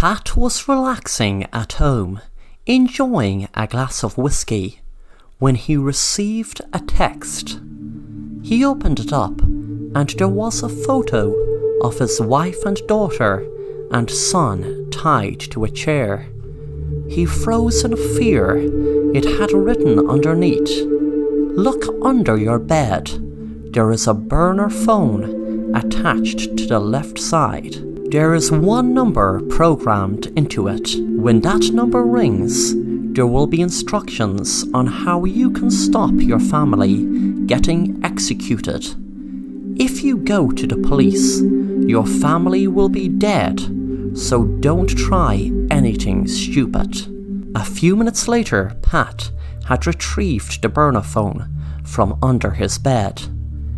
Pat was relaxing at home, enjoying a glass of whiskey, when he received a text. He opened it up, and there was a photo of his wife and daughter and son tied to a chair. He froze in fear. It had written underneath, "Look under your bed. There is a burner phone attached to the left side. There is one number programmed into it. When that number rings, there will be instructions on how you can stop your family getting executed. If you go to the police, your family will be dead, so don't try anything stupid." A few minutes later, Pat had retrieved the burner phone from under his bed.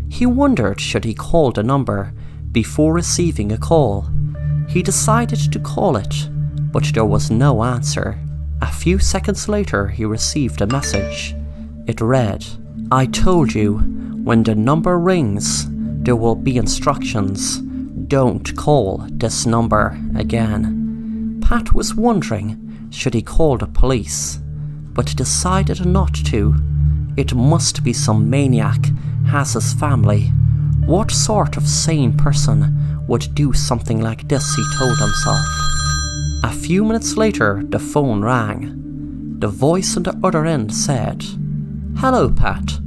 He wondered should he call the number before receiving a call. He decided to call it, but there was no answer. A few seconds later, he received a message. It read, "I told you, when the number rings, there will be instructions. Don't call this number again." Pat was wondering, should he call the police, but decided not to. It must be some maniac has his family. What sort of sane person would do something like this, he told himself. A few minutes later, the phone rang. The voice on the other end said, "Hello, Pat.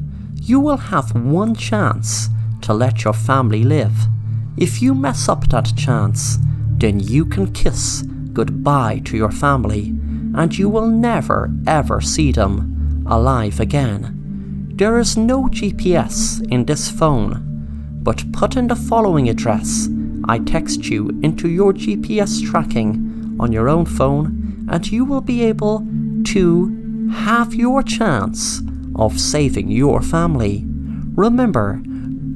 You will have one chance to let your family live. If you mess up that chance, then you can kiss goodbye to your family, and you will never ever see them alive again. There is no GPS in this phone, but put in the following address I text you into your GPS tracking on your own phone, and you will be able to have your chance of saving your family. Remember,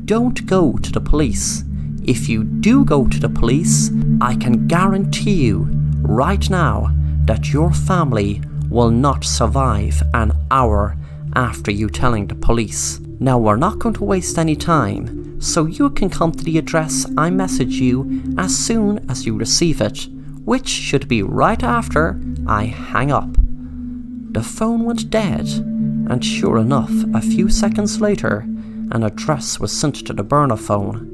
don't go to the police. If you do go to the police, I can guarantee you right now that your family will not survive an hour after you telling the police. Now, we're not going to waste any time, so you can come to the address I message you as soon as you receive it, which should be right after I hang up." The phone went dead, and sure enough, a few seconds later, an address was sent to the burner phone.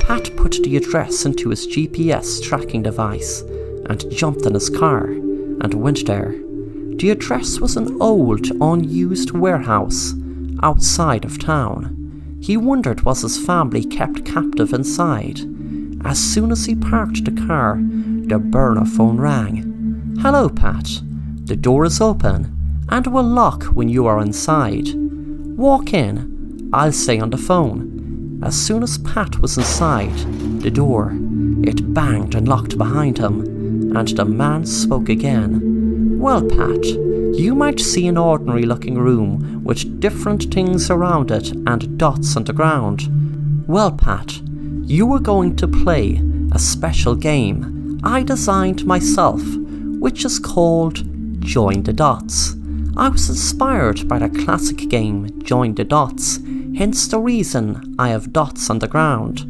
Pat put the address into his GPS tracking device and jumped in his car and went there. The address was an old, unused warehouse outside of town. He wondered was his family kept captive inside. As soon as he parked the car, the burner phone rang. "Hello, Pat. The door is open and will lock when you are inside. Walk in. I'll stay on the phone." As soon as Pat was inside the door, it banged and locked behind him, and the man spoke again. "Well, Pat, you might see an ordinary looking room with different things around it and dots on the ground. Well, Pat, you are going to play a special game I designed myself, which is called Join the Dots. I was inspired by the classic game Join the Dots, hence the reason I have dots on the ground.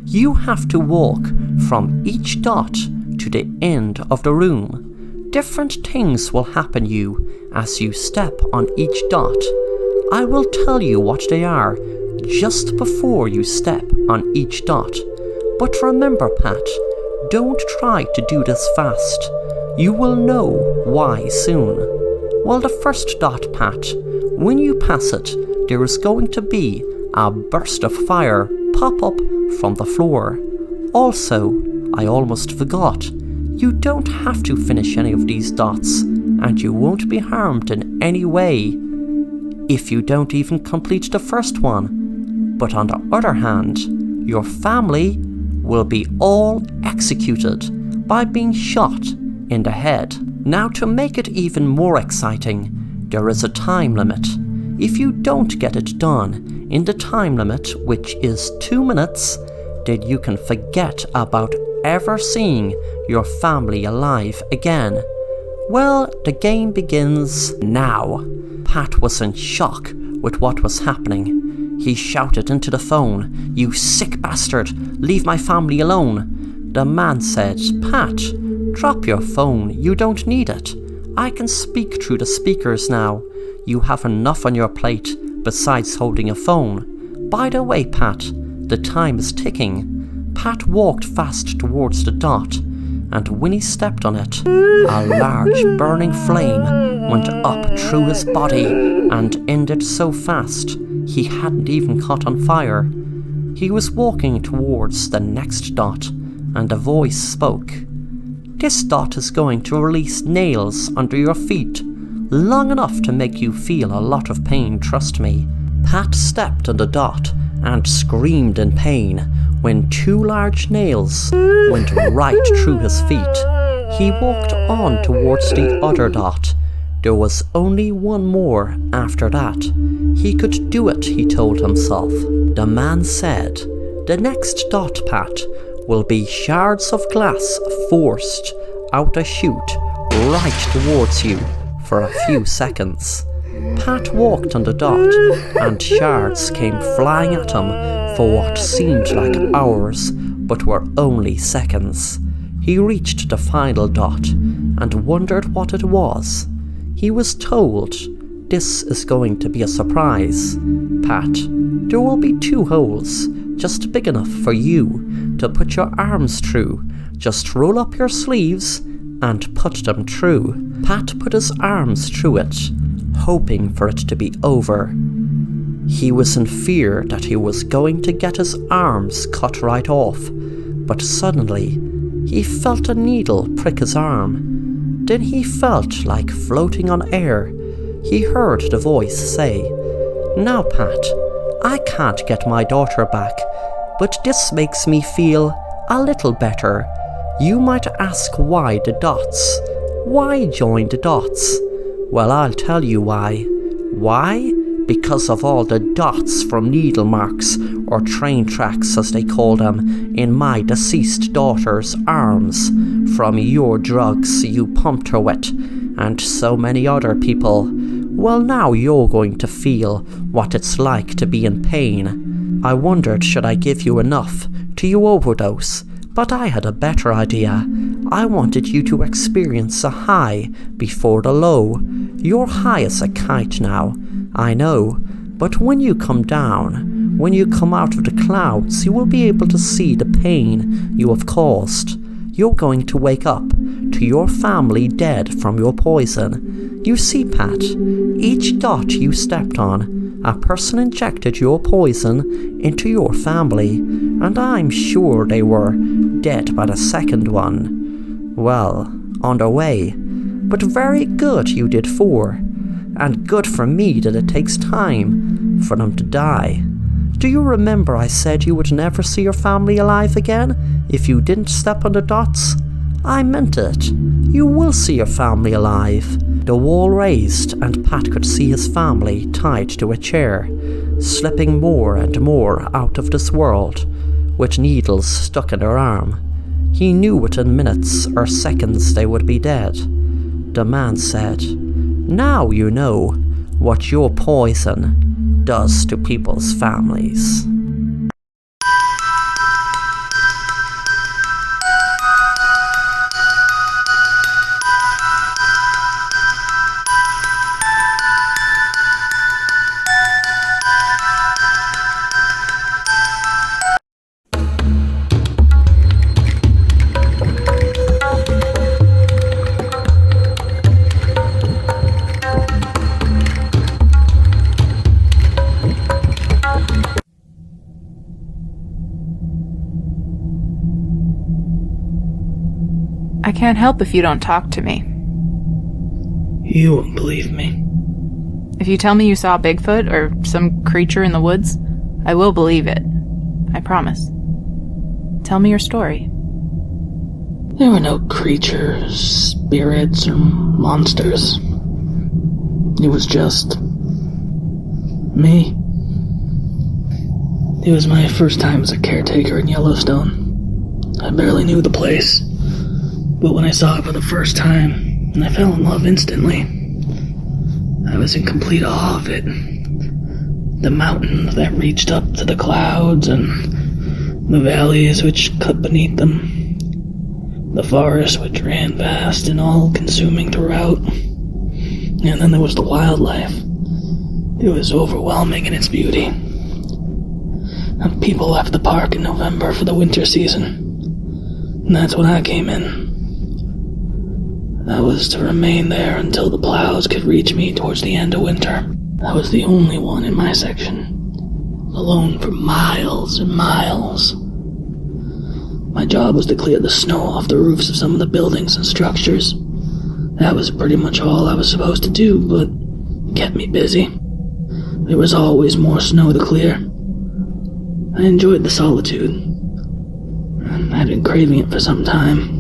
You have to walk from each dot to the end of the room. Different things will happen you as you step on each dot. I will tell you what they are just before you step on each dot. But remember, Pat, don't try to do this fast. You will know why soon. Well, the first dot, Pat, when you pass it, there is going to be a burst of fire pop up from the floor. Also, I almost forgot, you don't have to finish any of these dots, and you won't be harmed in any way if you don't even complete the first one. But on the other hand, your family will be all executed by being shot in the head. Now, to make it even more exciting, there is a time limit. If you don't get it done in the time limit, which is 2 minutes, then you can forget about ever seeing your family alive again. Well, the game begins now. Pat was in shock with what was happening. He shouted into the phone, "You sick bastard, leave my family alone." The man said, "Pat, Drop your phone, you don't need it. I can speak through the speakers now. You have enough on your plate besides holding a phone. By the way, Pat, the time is ticking. Pat walked fast towards the dot, and when he stepped on it, a large burning flame went up through his body and ended so fast he hadn't even caught on fire. He was walking towards the next dot, and a voice spoke. This dot is going to release nails under your feet, long enough to make you feel a lot of pain, trust me. Pat stepped on the dot and screamed in pain when 2 large nails went right through his feet. He walked on towards the other dot. There was only one more after that. He could do it, he told himself. The man said, the next dot, Pat, will be shards of glass forced out a chute right towards you for a few seconds. Pat walked on the dot, and shards came flying at him for what seemed like hours, but were only seconds. He reached the final dot, and wondered what it was. He was told, this is going to be a surprise, Pat. There will be 2 holes, just big enough for you to put your arms through. Just roll up your sleeves and put them through. Pat put his arms through it, hoping for it to be over. He was in fear that he was going to get his arms cut right off, but suddenly he felt a needle prick his arm. Then he felt like floating on air. He heard the voice say, Now, Pat, I can't get my daughter back, but this makes me feel a little better. You might ask why the dots? Why join the dots? Well, I'll tell you why. Why? Because of all the dots from needle marks, or train tracks as they call them, in my deceased daughter's arms, from your drugs you pumped her with, and so many other people. Well, now you're going to feel what it's like to be in pain. I wondered should I give you enough till you overdose, but I had a better idea. I wanted you to experience a high before the low. You're high as a kite now, I know, but when you come down, when you come out of the clouds, you will be able to see the pain you have caused. You're going to wake up to your family dead from your poison. You see, Pat, each dot you stepped on, a person injected your poison into your family, and I'm sure they were dead by the second one. Well, on their way, but very good you did 4. And good for me that it takes time for them to die. Do you remember I said you would never see your family alive again if you didn't step on the dots? I meant it. You will see your family alive. The wall raised, and Pat could see his family tied to a chair, slipping more and more out of this world, with needles stuck in their arm. He knew within minutes or seconds they would be dead. The man said, Now you know what your poison does to people's families. I can't help if you don't talk to me. You won't believe me. If you tell me you saw Bigfoot or some creature in the woods, I will believe it. I promise. Tell me your story. There were no creatures, spirits, or monsters. It was just me. It was my first time as a caretaker in Yellowstone. I barely knew the place, but when I saw it for the first time, I fell in love instantly. I was in complete awe of it. The mountains that reached up to the clouds and the valleys which cut beneath them. The forest, which ran vast and all-consuming throughout. And then there was the wildlife. It was overwhelming in its beauty. And people left the park in November for the winter season. And that's when I came in. I was to remain there until the plows could reach me towards the end of winter. I was the only one in my section, alone for miles and miles. My job was to clear the snow off the roofs of some of the buildings and structures. That was pretty much all I was supposed to do, but it kept me busy. There was always more snow to clear. I enjoyed the solitude. I'd been craving it for some time.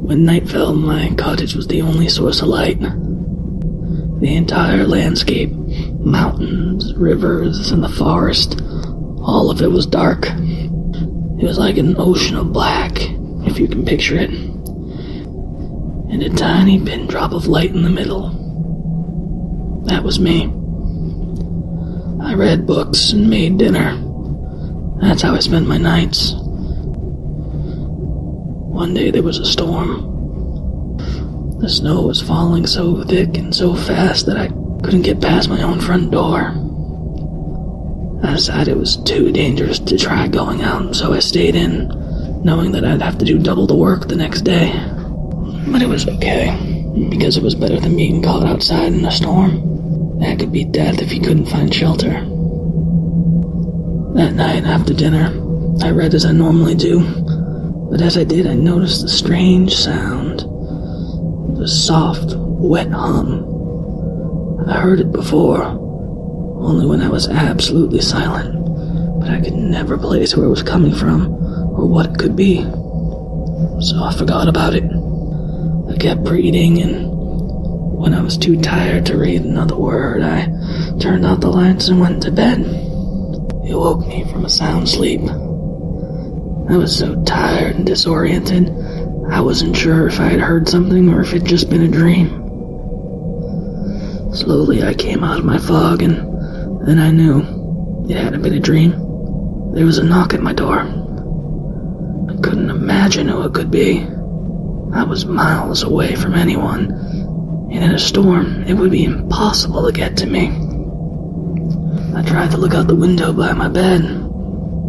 When night fell, my cottage was the only source of light. The entire landscape, mountains, rivers, and the forest, all of it was dark. It was like an ocean of black, if you can picture it. And a tiny pin drop of light in the middle. That was me. I read books and made dinner. That's how I spent my nights. One day there was a storm. The snow was falling so thick and so fast that I couldn't get past my own front door. I decided it was too dangerous to try going out, so I stayed in, knowing that I'd have to do double the work the next day. But it was okay, because it was better than being caught outside in a storm. That could be death if you couldn't find shelter. That night, after dinner, I read as I normally do, but as I did, I noticed a strange sound. A soft, wet hum. I heard it before, only when I was absolutely silent, but I could never place where it was coming from or what it could be. So I forgot about it. I kept reading, and when I was too tired to read another word, I turned out the lights and went to bed. It woke me from a sound sleep. I was so tired and disoriented, I wasn't sure if I had heard something or if it'd just been a dream. Slowly I came out of my fog, and then I knew it hadn't been a dream. There was a knock at my door. I couldn't imagine who it could be. I was miles away from anyone, and in a storm, it would be impossible to get to me. I tried to look out the window by my bed,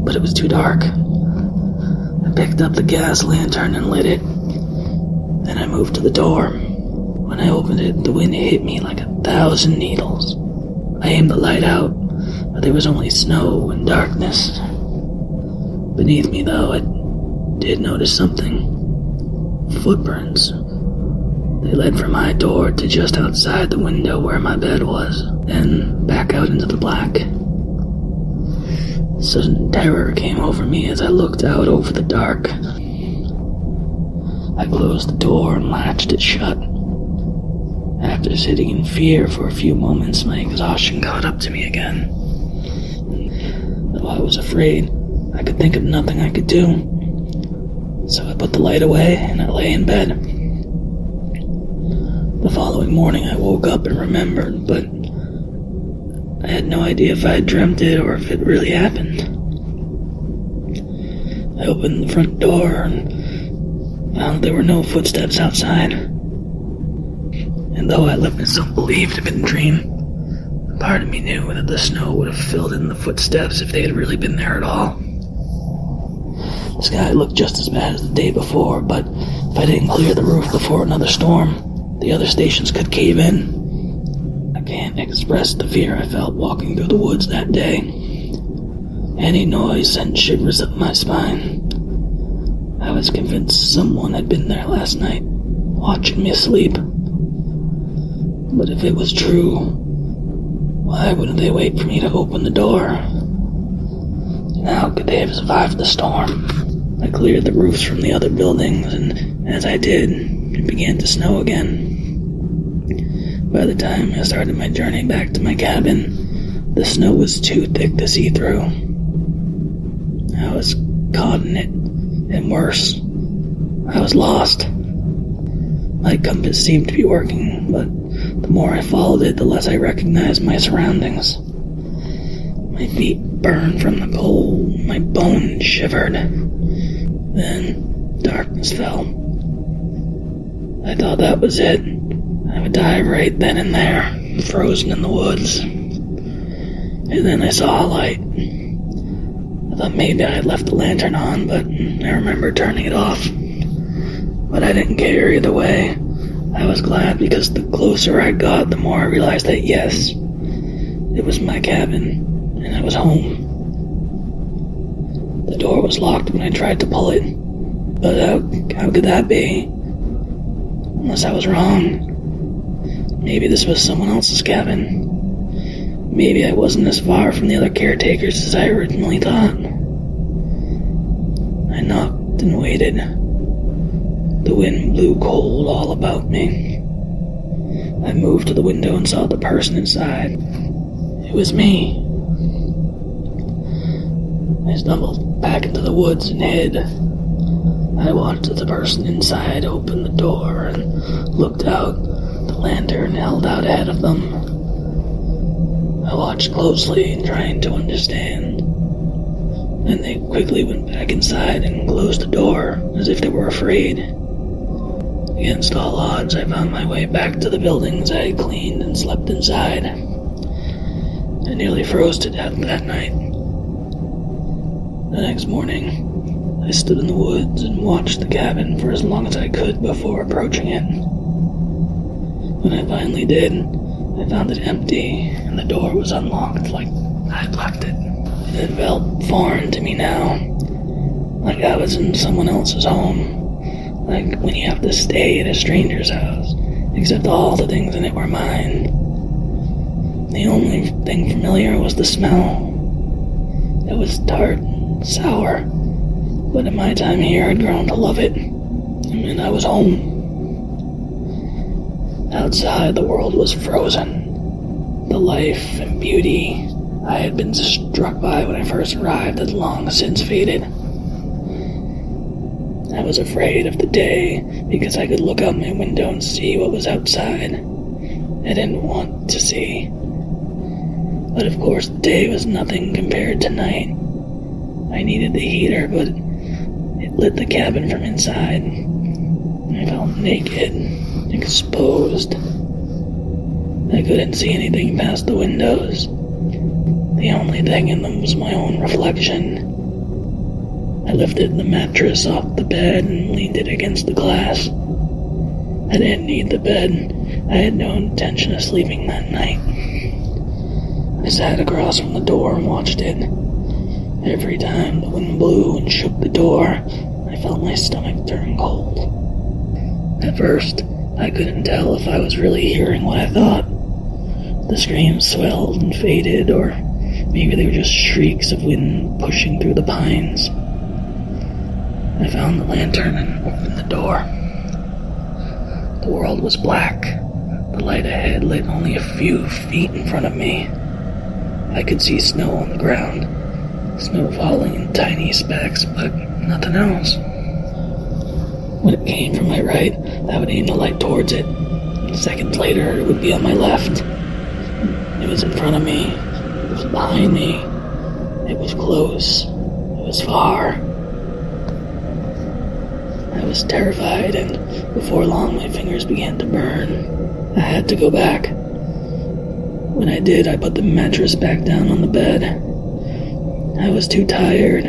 but it was too dark. I picked up the gas lantern and lit it. Then I moved to the door. When I opened it, the wind hit me like 1,000 needles. I aimed the light out, but there was only snow and darkness. Beneath me, though, I did notice something. Footprints. They led from my door to just outside the window where my bed was, then back out into the black. Sudden terror came over me as I looked out over the dark. I closed the door and latched it shut. After sitting in fear for a few moments, my exhaustion caught up to me again. Though I was afraid, I could think of nothing I could do. So I put the light away and I lay in bed. The following morning I woke up and remembered, but I had no idea if I had dreamt it or if it really happened. I opened the front door and found there were no footsteps outside. And though I let myself believe it had been a dream, part of me knew that the snow would have filled in the footsteps if they had really been there at all. The sky looked just as bad as the day before, but if I didn't clear the roof before another storm, the other stations could cave in. I can't express the fear I felt walking through the woods that day. Any noise sent shivers up my spine. I was convinced someone had been there last night, watching me sleep. But if it was true, why wouldn't they wait for me to open the door? And how could they have survived the storm? I cleared the roofs from the other buildings, and as I did, it began to snow again. By the time I started my journey back to my cabin, the snow was too thick to see through. I was caught in it, and worse, I was lost. My compass seemed to be working, but the more I followed it, the less I recognized my surroundings. My feet burned from the cold, my bones shivered. Then, darkness fell. I thought that was it. I would die right then and there, frozen in the woods. And then I saw a light. I thought maybe I had left the lantern on, but I remember turning it off. But I didn't care either way. I was glad because the closer I got, the more I realized that yes, it was my cabin, and I was home. The door was locked when I tried to pull it, but how could that be? Unless I was wrong. Maybe this was someone else's cabin. Maybe I wasn't as far from the other caretakers as I originally thought. I knocked and waited. The wind blew cold all about me. I moved to the window and saw the person inside. It was me. I stumbled back into the woods and hid. I watched as the person inside opened the door and looked out, the lantern held out ahead of them. I watched closely, trying to understand. Then they quickly went back inside and closed the door, as if they were afraid. Against all odds, I found my way back to the buildings I had cleaned and slept inside. I nearly froze to death that night. The next morning, I stood in the woods and watched the cabin for as long as I could before approaching it. When I finally did, I found it empty and the door was unlocked like I'd left it. It felt foreign to me now, like I was in someone else's home. Like when you have to stay at a stranger's house, except all the things in it were mine. The only thing familiar was the smell. It was tart and sour, but in my time here I'd grown to love it, and I was home. Outside, the world was frozen. The life and beauty I had been struck by when I first arrived had long since faded. I was afraid of the day because I could look out my window and see what was outside. I didn't want to see. But of course, the day was nothing compared to night. I needed the heater, but it lit the cabin from inside. I felt naked, exposed. I couldn't see anything past the windows. The only thing in them was my own reflection. I lifted the mattress off the bed and leaned it against the glass. I didn't need the bed. I had no intention of sleeping that night. I sat across from the door and watched it. Every time the wind blew and shook the door, I felt my stomach turn cold. At first, I couldn't tell if I was really hearing what I thought. The screams swelled and faded, or maybe they were just shrieks of wind pushing through the pines. I found the lantern and opened the door. The world was black. The light ahead lit only a few feet in front of me. I could see snow on the ground, snow falling in tiny specks, but nothing else. When it came from my right, I would aim the light towards it. Seconds later, it would be on my left. It was in front of me. It was behind me. It was close. It was far. I was terrified, and before long my fingers began to burn. I had to go back. When I did, I put the mattress back down on the bed. I was too tired.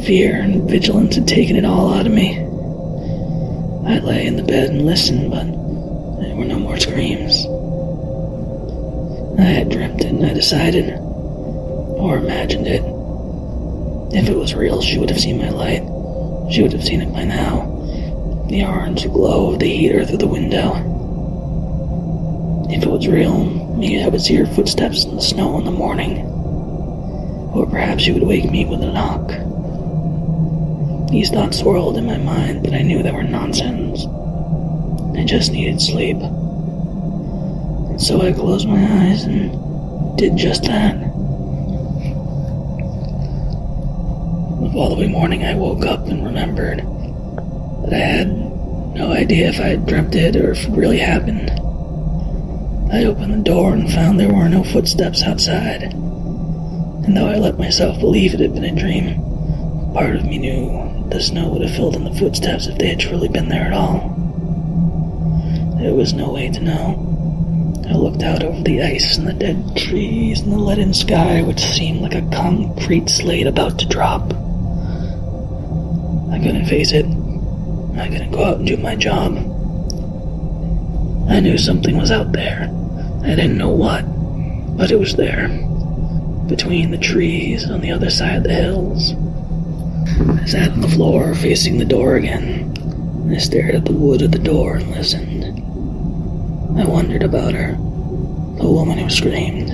Fear and vigilance had taken it all out of me. I lay in the bed and listened, but there were no more screams. I had dreamt it, and I decided, or imagined it. If it was real, she would have seen my light. She would have seen it by now. The orange glow of the heater through the window. If it was real, maybe I would see her footsteps in the snow in the morning. Or perhaps she would wake me with a knock. These thoughts swirled in my mind, but I knew they were nonsense. I just needed sleep. And so I closed my eyes and did just that. The following morning I woke up and remembered that I had no idea if I had dreamt it or if it really happened. I opened the door and found there were no footsteps outside. And though I let myself believe it had been a dream, part of me knew the snow would have filled in the footsteps if they had truly been there at all. There was no way to know. I looked out over the ice and the dead trees and the leaden sky, which seemed like a concrete slate about to drop. I couldn't face it. I couldn't go out and do my job. I knew something was out there. I didn't know what, but it was there. Between the trees on the other side of the hills. I sat on the floor facing the door again. I stared at the wood of the door and listened. I wondered about her, the woman who screamed.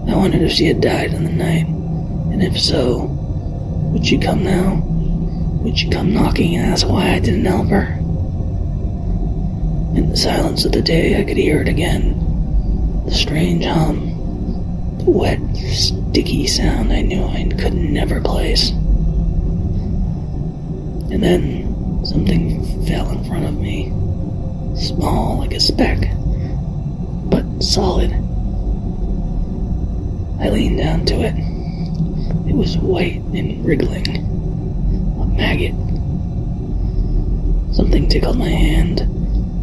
I wondered if she had died in the night, and if so, would she come now? Would she come knocking and ask why I didn't help her? In the silence of the day, I could hear it again. The strange hum. The wet, sticky sound I knew I could never place. And then, something fell in front of me. Small like a speck, but solid. I leaned down to it. It was white and wriggling. A maggot. Something tickled my hand.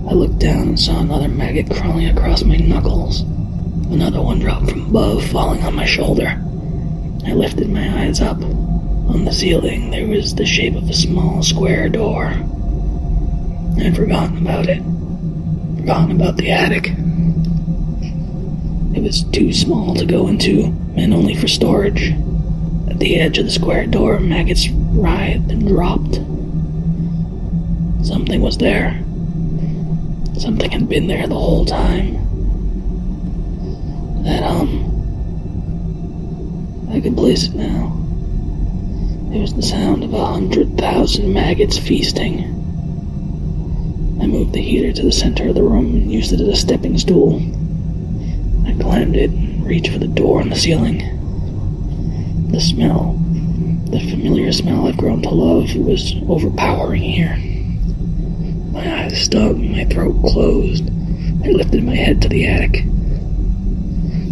I looked down and saw another maggot crawling across my knuckles. Another one dropped from above, falling on my shoulder. I lifted my eyes up. On the ceiling, there was the shape of a small square door. I'd forgotten about it. Forgotten about the attic. It was too small to go into, meant only for storage. At the edge of the square door, maggots writhed and dropped. Something was there. Something had been there the whole time. That I could place it now. It was the sound of 100,000 maggots feasting. I moved the heater to the center of the room and used it as a stepping stool. I climbed it and reached for the door on the ceiling. The smell, the familiar smell I've grown to love, was overpowering here. My eyes stung, my throat closed. I lifted my head to the attic.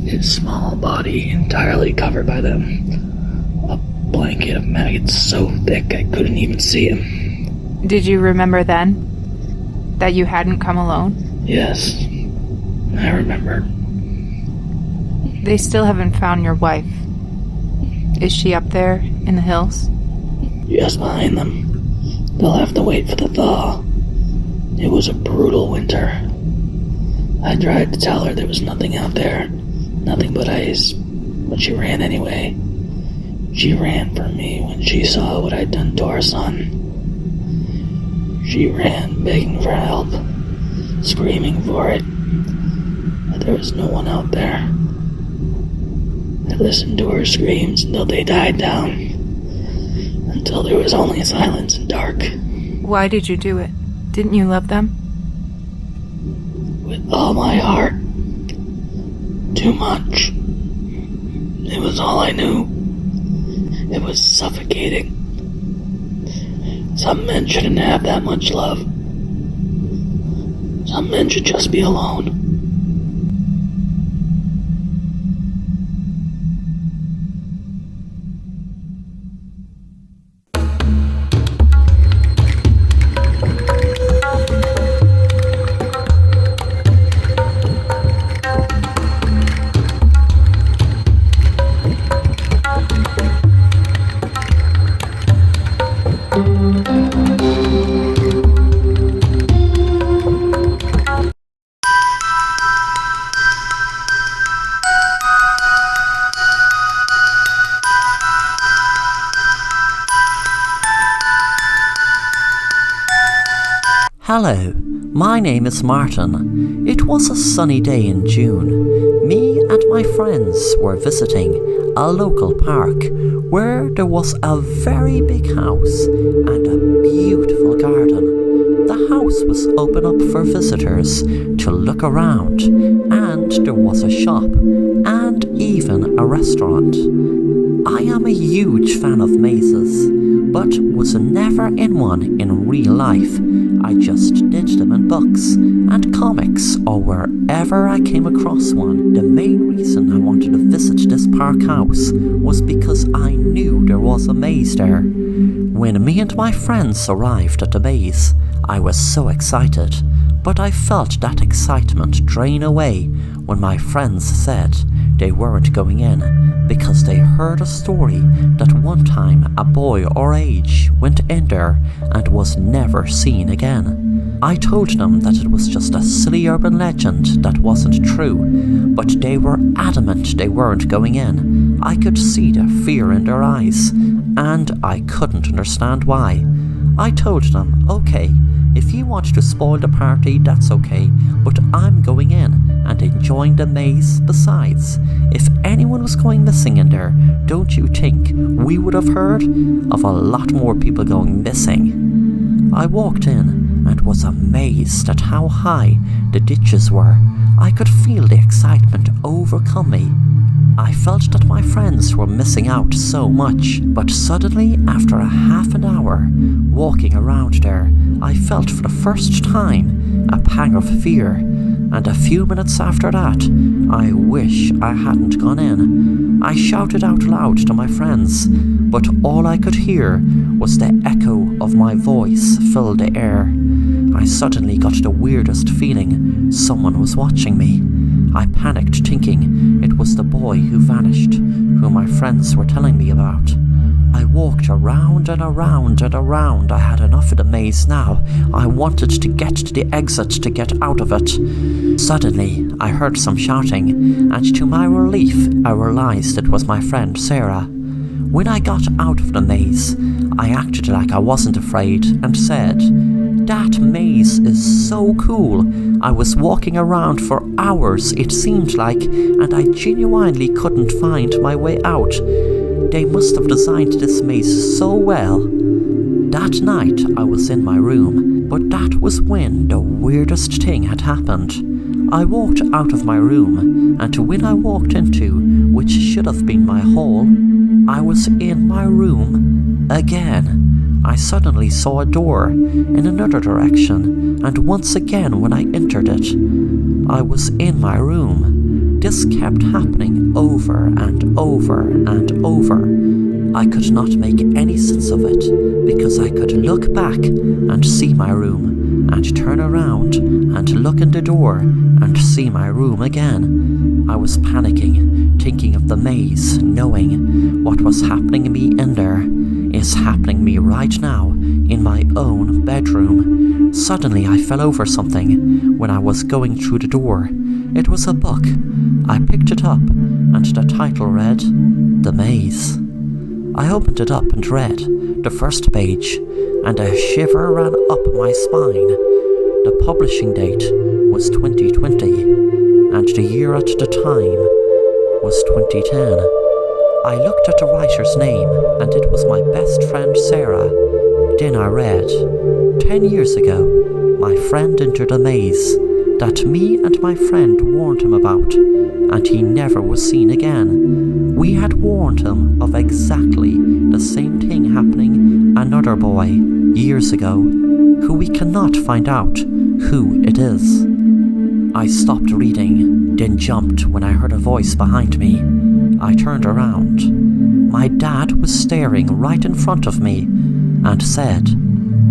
His small body entirely covered by them. A blanket of maggots so thick I couldn't even see him. Did you remember then that you hadn't come alone? Yes, I remember. They still haven't found your wife. Is she up there in the hills? Just behind them. They'll have to wait for the thaw. It was a brutal winter. I tried to tell her there was nothing out there, nothing but ice, but she ran anyway. She ran for me when she saw what I'd done to our son. She ran begging for help, screaming for it, but there was no one out there. I listened to her screams until they died down, until there was only silence and dark. Why did you do it? Didn't you love them? With all my heart. Too much. It was all I knew. It was suffocating. Some men shouldn't have that much love. Some men should just be alone. Hello, my name is Martin. It was a sunny day in June. Me and my friends were visiting a local park where there was a very big house and a beautiful garden. The house was open up for visitors to look around, and there was a shop and even a restaurant. I am a huge fan of mazes, but was never in one in real life. I just did them in books and comics or wherever I came across one. The main reason I wanted to visit this park house was because I knew there was a maze there. When me and my friends arrived at the maze, I was so excited, but I felt that excitement drain away when my friends said they weren't going in because they heard a story that one time a boy our age went in there and was never seen again. I told them that it was just a silly urban legend that wasn't true, but they were adamant they weren't going in. I could see the fear in their eyes, and I couldn't understand why. I told them, okay, if you want to spoil the party, that's okay, but I'm going in and enjoying the maze. Besides, if anyone was going missing in there, don't you think we would have heard of a lot more people going missing? I walked in and was amazed at how high the ditches were. I could feel the excitement overcome me. I felt that my friends were missing out so much, but suddenly, after a half an hour walking around there, I felt for the first time a pang of fear, and a few minutes after that, I wish I hadn't gone in. I shouted out loud to my friends, but all I could hear was the echo of my voice fill the air. I suddenly got the weirdest feeling someone was watching me. I panicked, thinking it was the boy who vanished, who my friends were telling me about. I walked around and around and around. I had enough of the maze now. I wanted to get to the exit to get out of it. Suddenly, I heard some shouting, and to my relief, I realized it was my friend Sarah. When I got out of the maze, I acted like I wasn't afraid and said, "That maze is so cool. I was walking around for hours, it seemed like, and I genuinely couldn't find my way out. They must have designed this maze so well." That night I was in my room, but that was when the weirdest thing had happened. I walked out of my room, and when I walked into, which should have been my hall, I was in my room again. I suddenly saw a door in another direction, and once again when I entered it, I was in my room. This kept happening over and over and over. I could not make any sense of it, because I could look back and see my room, and turn around and look in the door and see my room again. I was panicking, thinking of the maze, knowing what was happening to me in there is happening to me right now in my own bedroom. Suddenly I fell over something when I was going through the door. It was a book. I picked it up, and the title read, The Maze. I opened it up and read the first page, and a shiver ran up my spine. The publishing date was 2020, and the year at the time was 2010. I looked at the writer's name, and it was my best friend Sarah. Then I read, 10 years ago, my friend entered a maze that me and my friend warned him about, and he never was seen again. We had warned him of exactly the same thing happening another boy years ago, who we cannot find out who it is. I stopped reading, then jumped when I heard a voice behind me. I turned around. My dad was staring right in front of me and said,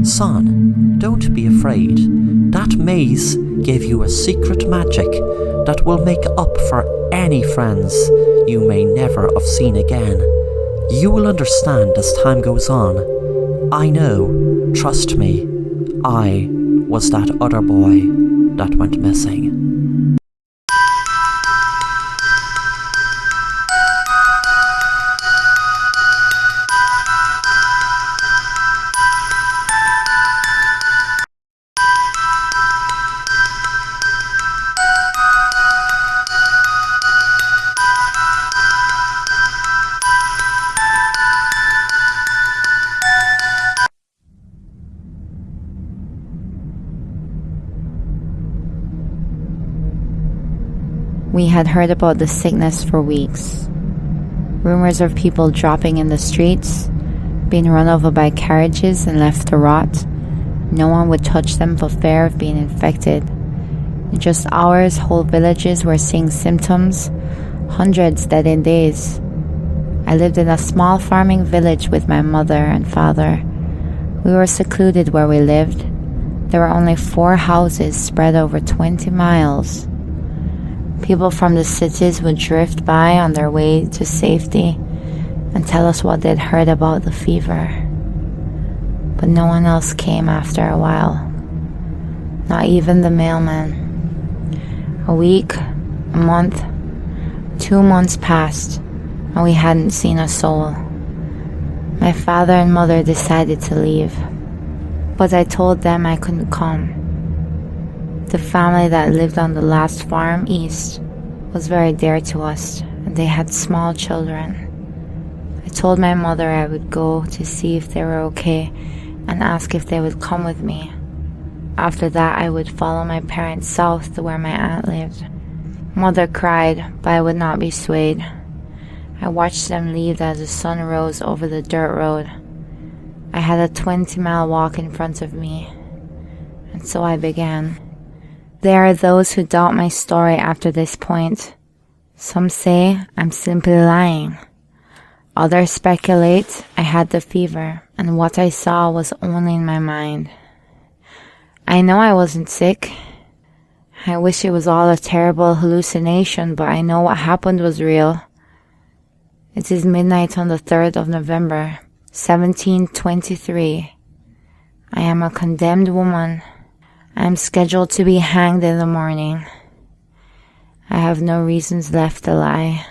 "Son, don't be afraid. That maze gave you a secret magic that will make up for any friends you may never have seen again. You will understand as time goes on. I know, trust me, I was that other boy that went missing." We had heard about the sickness for weeks. Rumors of people dropping in the streets, being run over by carriages and left to rot, No one would touch them for fear of being infected. In just hours, whole villages were seeing symptoms, hundreds dead in days. I lived in a small farming village with my mother and father. We were secluded where we lived. There were only 4 houses spread over 20 miles. People from the cities would drift by on their way to safety and tell us what they'd heard about the fever. But no one else came after a while. Not even the mailman. A week, a month, 2 months passed, and we hadn't seen a soul. My father and mother decided to leave, but I told them I couldn't come. The family that lived on the last farm east was very dear to us, and they had small children. I told my mother I would go to see if they were okay and ask if they would come with me. After that, I would follow my parents south to where my aunt lived. Mother cried, but I would not be swayed. I watched them leave as the sun rose over the dirt road. I had a 20-mile walk in front of me, and so I began. There are those who doubt my story after this point. Some say I'm simply lying. Others speculate I had the fever, and what I saw was only in my mind. I know I wasn't sick. I wish it was all a terrible hallucination, but I know what happened was real. It is midnight on the 3rd of November, 1723. I am a condemned woman. I am scheduled to be hanged in the morning. I have no reasons left to lie.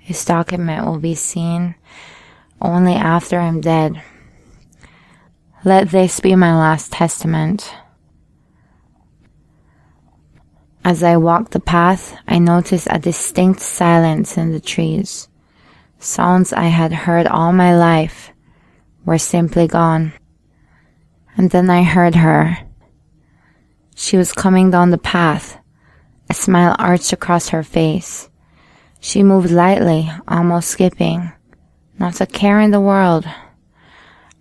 This document will be seen only after I'm dead. Let this be my last testament. As I walked the path, I noticed a distinct silence in the trees. Sounds I had heard all my life were simply gone. And then I heard her. She was coming down the path. A smile arched across her face. She moved lightly, almost skipping. Not a care in the world.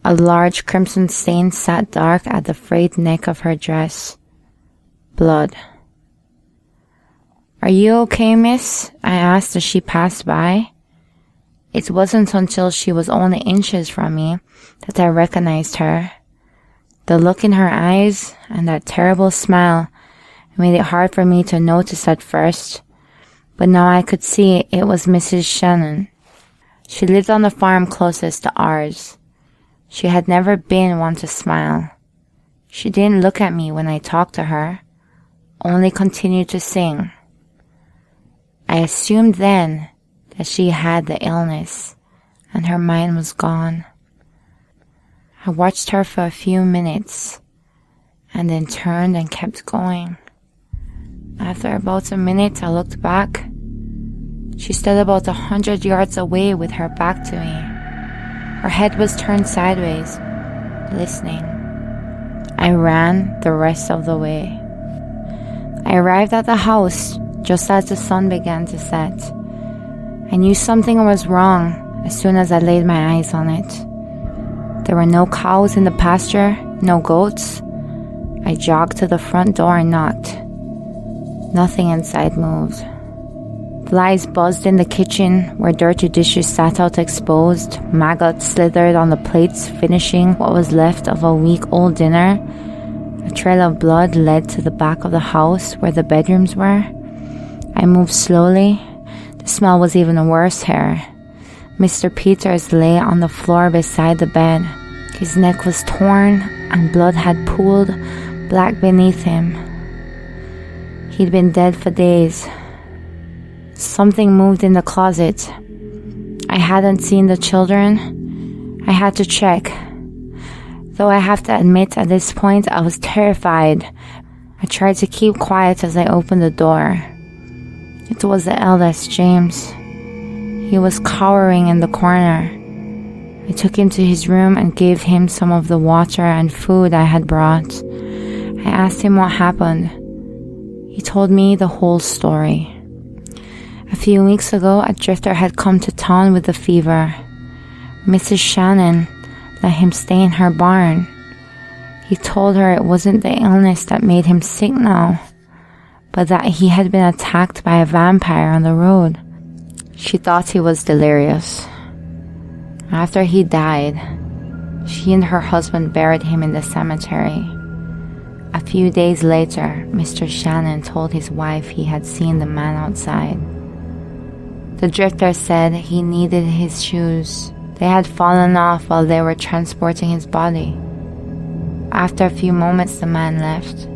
A large crimson stain sat dark at the frayed neck of her dress. Blood. "Are you okay, miss?" I asked as she passed by. It wasn't until she was only inches from me that I recognized her. The look in her eyes and that terrible smile made it hard for me to notice at first, but now I could see it was Mrs. Shannon. She lived on the farm closest to ours. She had never been one to smile. She didn't look at me when I talked to her, only continued to sing. I assumed then that she had the illness and her mind was gone. I watched her for a few minutes and then turned and kept going. After about a minute, I looked back. She stood about 100 yards away with her back to me. Her head was turned sideways, listening. I ran the rest of the way. I arrived at the house just as the sun began to set. I knew something was wrong as soon as I laid my eyes on it. There were no cows in the pasture, no goats. I jogged to the front door and knocked. Nothing inside moved. Flies buzzed in the kitchen where dirty dishes sat out exposed. Maggots slithered on the plates, finishing what was left of a week-old dinner. A trail of blood led to the back of the house where the bedrooms were. I moved slowly. The smell was even worse here. Mr. Peters lay on the floor beside the bed. His neck was torn and blood had pooled black beneath him. He'd been dead for days. Something moved in the closet. I hadn't seen the children. I had to check. Though I have to admit at this point I was terrified. I tried to keep quiet as I opened the door. It was the eldest, James. He was cowering in the corner. I took him to his room and gave him some of the water and food I had brought. I asked him what happened. He told me the whole story. A few weeks ago, a drifter had come to town with a fever. Mrs. Shannon let him stay in her barn. He told her it wasn't the illness that made him sick now, but that he had been attacked by a vampire on the road. She thought he was delirious. After he died, she and her husband buried him in the cemetery. A few days later, Mr. Shannon told his wife he had seen the man outside. The drifter said he needed his shoes. They had fallen off while they were transporting his body. After a few moments, the man left.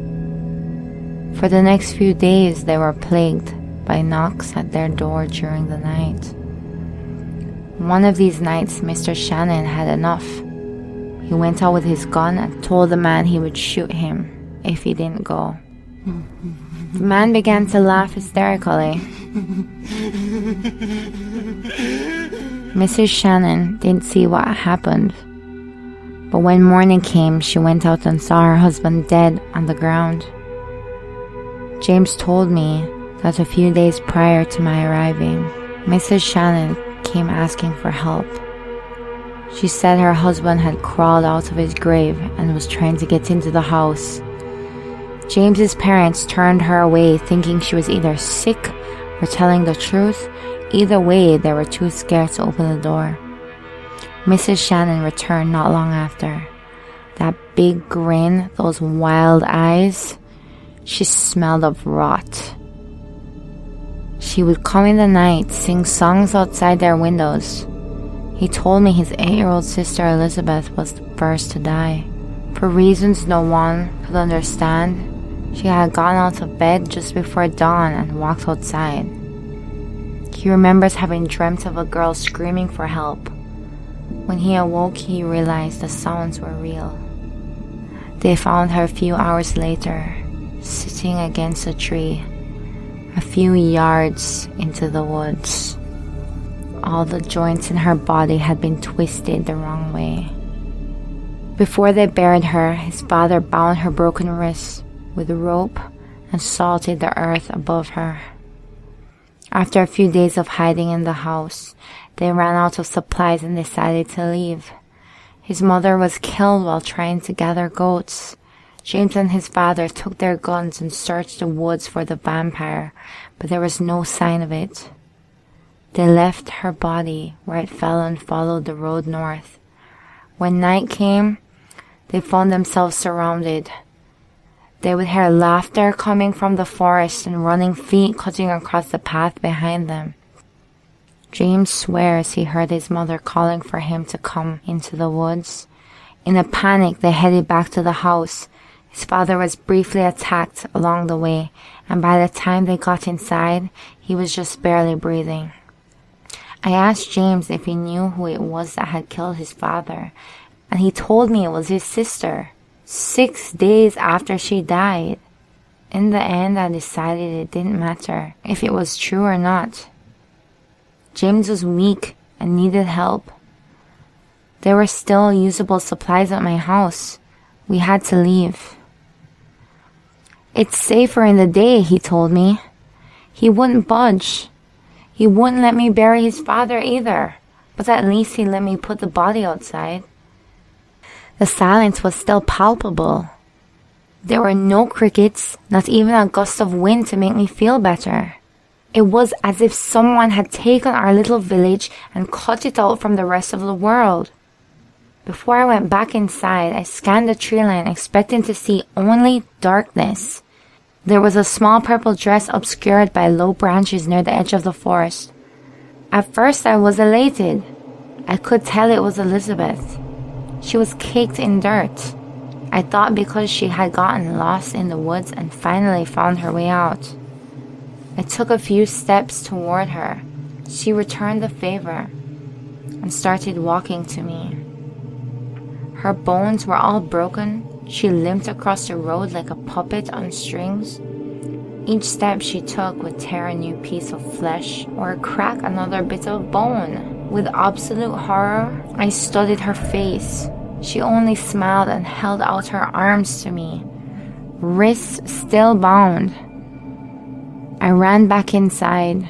For the next few days, they were plagued by knocks at their door during the night. One of these nights, Mr. Shannon had enough. He went out with his gun and told the man he would shoot him if he didn't go. The man began to laugh hysterically. Mrs. Shannon didn't see what happened, but when morning came, she went out and saw her husband dead on the ground. James told me that a few days prior to my arriving, Mrs. Shannon came asking for help. She said her husband had crawled out of his grave and was trying to get into the house. James's parents turned her away, thinking she was either sick or telling the truth. Either way, they were too scared to open the door. Mrs. Shannon returned not long after. That big grin, those wild eyes, she smelled of rot. She would come in the night, sing songs outside their windows. He told me his 8-year-old sister Elizabeth was the first to die. For reasons no one could understand, she had gone out of bed just before dawn and walked outside. He remembers having dreamt of a girl screaming for help. When he awoke, he realized the sounds were real. They found her a few hours later, sitting against a tree, a few yards into the woods. All the joints in her body had been twisted the wrong way. Before they buried her, his father bound her broken wrists with a rope and salted the earth above her. After a few days of hiding in the house, they ran out of supplies and decided to leave. His mother was killed while trying to gather goats. James and his father took their guns and searched the woods for the vampire, but there was no sign of it. They left her body where it fell and followed the road north. When night came, they found themselves surrounded. They would hear laughter coming from the forest and running feet cutting across the path behind them. James swears he heard his mother calling for him to come into the woods. In a panic, they headed back to the house. His father was briefly attacked along the way, and by the time they got inside, he was just barely breathing. I asked James if he knew who it was that had killed his father, and he told me it was his sister, 6 days after she died. In the end, I decided it didn't matter if it was true or not. James was weak and needed help. There were still usable supplies at my house. We had to leave. It's safer in the day, he told me. He wouldn't budge. He wouldn't let me bury his father either, but at least he let me put the body outside. The silence was still palpable. There were no crickets, not even a gust of wind to make me feel better. It was as if someone had taken our little village and cut it out from the rest of the world. Before I went back inside, I scanned the tree line expecting to see only darkness. There was a small purple dress obscured by low branches near the edge of the forest. At first I was elated. I could tell it was Elizabeth. She was caked in dirt. I thought because she had gotten lost in the woods and finally found her way out. I took a few steps toward her. She returned the favor and started walking to me. Her bones were all broken. She limped across the road like a puppet on strings. Each step she took would tear a new piece of flesh or crack another bit of bone. With absolute horror, I studied her face. She only smiled and held out her arms to me, wrists still bound. I ran back inside.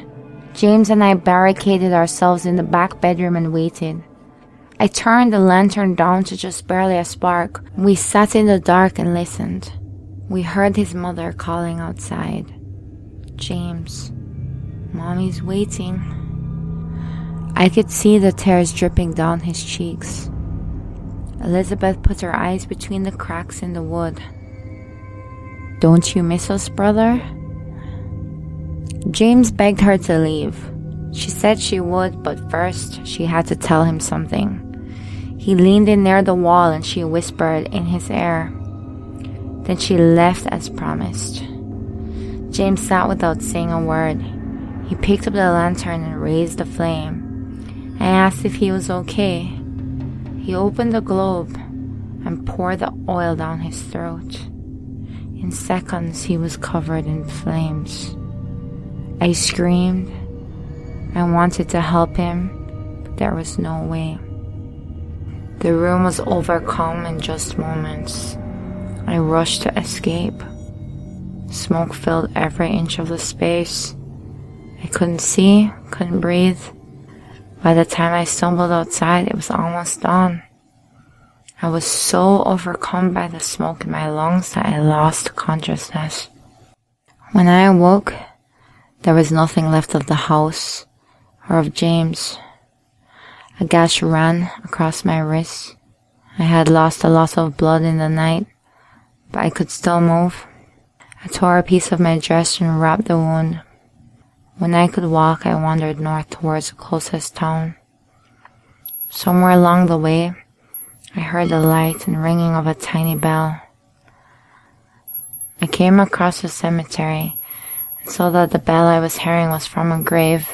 James and I barricaded ourselves in the back bedroom and waited. I turned the lantern down to just barely a spark. We sat in the dark and listened. We heard his mother calling outside. James, Mommy's waiting. I could see the tears dripping down his cheeks. Elizabeth put her eyes between the cracks in the wood. Don't you miss us, brother? James begged her to leave. She said she would, but first she had to tell him something. He leaned in near the wall and she whispered in his ear. Then she left as promised. James sat without saying a word. He picked up the lantern and raised the flame. I asked if he was okay. He opened the globe and poured the oil down his throat. In seconds, he was covered in flames. I screamed. I wanted to help him, but there was no way. The room was overcome in just moments. I rushed to escape. Smoke filled every inch of the space. I couldn't see, couldn't breathe. By the time I stumbled outside, it was almost dawn. I was so overcome by the smoke in my lungs that I lost consciousness. When I awoke, there was nothing left of the house or of James. A gash ran across my wrist. I had lost a lot of blood in the night, but I could still move. I tore a piece of my dress and wrapped the wound. When I could walk, I wandered north towards the closest town. Somewhere along the way, I heard the light and ringing of a tiny bell. I came across a cemetery and saw that the bell I was hearing was from a grave.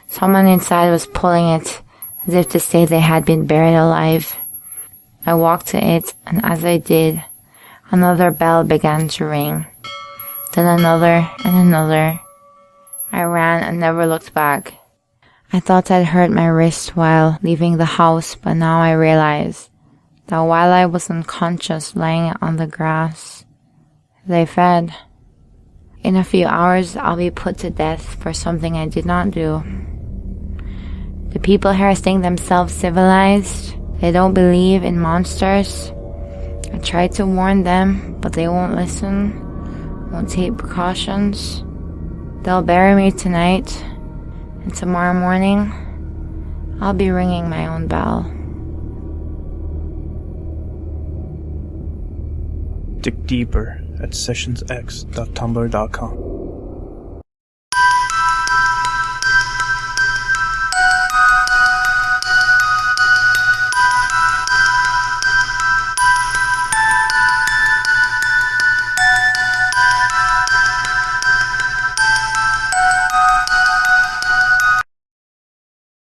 Someone inside was pulling it as if to say they had been buried alive. I walked to it, and as I did, another bell began to ring. Then another and another. I ran and never looked back. I thought I'd hurt my wrist while leaving the house, but now I realize that while I was unconscious lying on the grass, they fed. In a few hours, I'll be put to death for something I did not do. The people here think themselves civilized. They don't believe in monsters. I tried to warn them, but they won't listen, won't take precautions. They'll bury me tonight, and tomorrow morning, I'll be ringing my own bell. Dig deeper at sessionsx.tumblr.com.